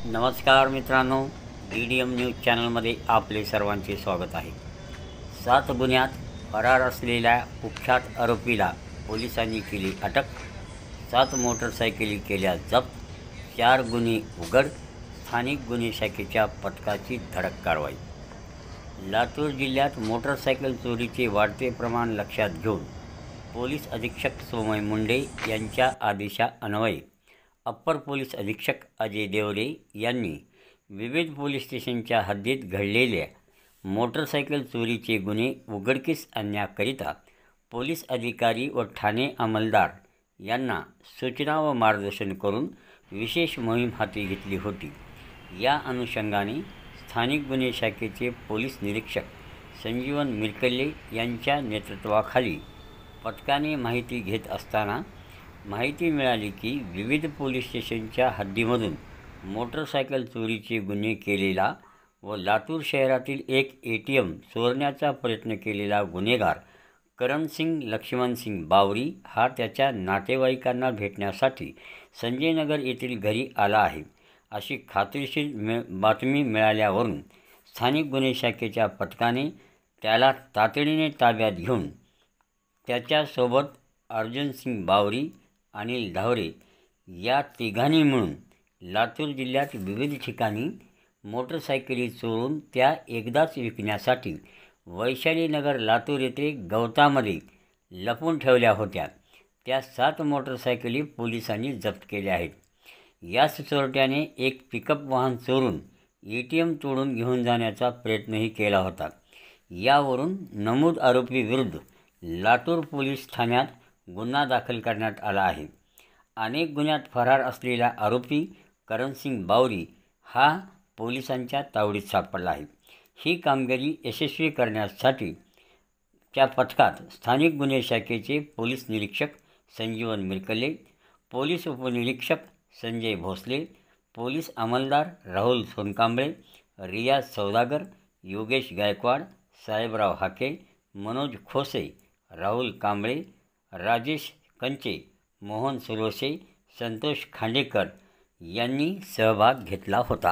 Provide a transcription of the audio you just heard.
नमस्कार मित्रांनो, DDM news चॅनलमध्ये आपले सर्वांचे स्वागत आहे। 7 गुन्ह्यात फरार असलेल्या कुख्यात आरोपीला पोलिसांनी केली अटक। 7 मोटरसायकली केल्या जप्त, 4 गुन्हे उघड। स्थानिक गुन्हे शाखेच्या पथकाची धडक कारवाई। लातूर जिल्ह्यात मोटरसायकल चोरीचे वाढते प्रमाण लक्षात घेऊन पोलीस अधीक्षक सोमय मुंडे यांच्या आदेशान्वये अप्पर पोलीस अधीक्षक अजय देवरे यांनी विविध पोलीस स्टेशनच्या हद्दीत घडलेल्या मोटरसायकल चोरीचे गुन्हे उघडकीस आणण्याकरिता पोलीस अधिकारी व ठाणे अंमलदार यांना सूचना व मार्गदर्शन करून विशेष मोहीम हाती घेतली होती। या अनुषंगाने स्थानिक गुन्हे शाखेचे पोलीस निरीक्षक संजीवन मिरकले यांच्या नेतृत्वाखाली पथकाने माहिती घेत असताना माहिती मिळाली की विविध पोलीस स्टेशनच्या हद्दीमधून मोटरसायकल चोरीचे गुन्हे केलेला व लातूर शहरातील एक ATM चोरण्याचा प्रयत्न केलेला गुन्हेगार करणसिंग लक्ष्मणसिंग बावरी हा त्याच्या नातेवाईकांना भेटण्यासाठी संजयनगर येथील घरी आला आहे, अशी खात्रीशीर बातमी मिळाल्यावरून स्थानिक गुन्हे शाखेच्या पथकाने त्याला तातडीने ताब्यात घेऊन त्याच्यासोबत अर्जुनसिंग बावरी, अनिल धावरे या तिघांनी मिळून लातूर जिल्ह्यात विविध ठिकाणी मोटरसायकली चोरून त्या एकदाच विकण्यासाठी वैशालीनगर लातूर येथे गवतामध्ये लपवून ठेवल्या होत्या। त्या 7 मोटरसायकली पोलिसांनी जप्त केल्या आहेत। याच चोरट्याने एक पिकअप वाहन चोरून ATM तोडून घेऊन जाण्याचा प्रयत्नही केला होता। यावरून नमूद आरोपीविरुद्ध लातूर पोलीस ठाण्यात गुन्हा दाखल करण्यात आला आहे। अनेक गुन्ह्यात फरार असलेला आरोपी करणसिंग बावरी हा पोलिसांच्या तावडीत सापडला आहे। ही कामगिरी यशस्वी करण्यासाठी त्या पथकात स्थानिक गुन्हे शाखेचे पोलीस निरीक्षक संजीवन मिरकले, पोलीस उपनिरीक्षक संजय भोसले, पोलीस अंमलदार राहुल सोनकांबळे, रियाज सौदागर, योगेश गायकवाड, साहेबराव हाके, मनोज खोसे, राहुल कांबळे, राजेश कंचे, मोहन सुरोसे, संतोष खांडेकर यांनी सहभाग घेतला होता।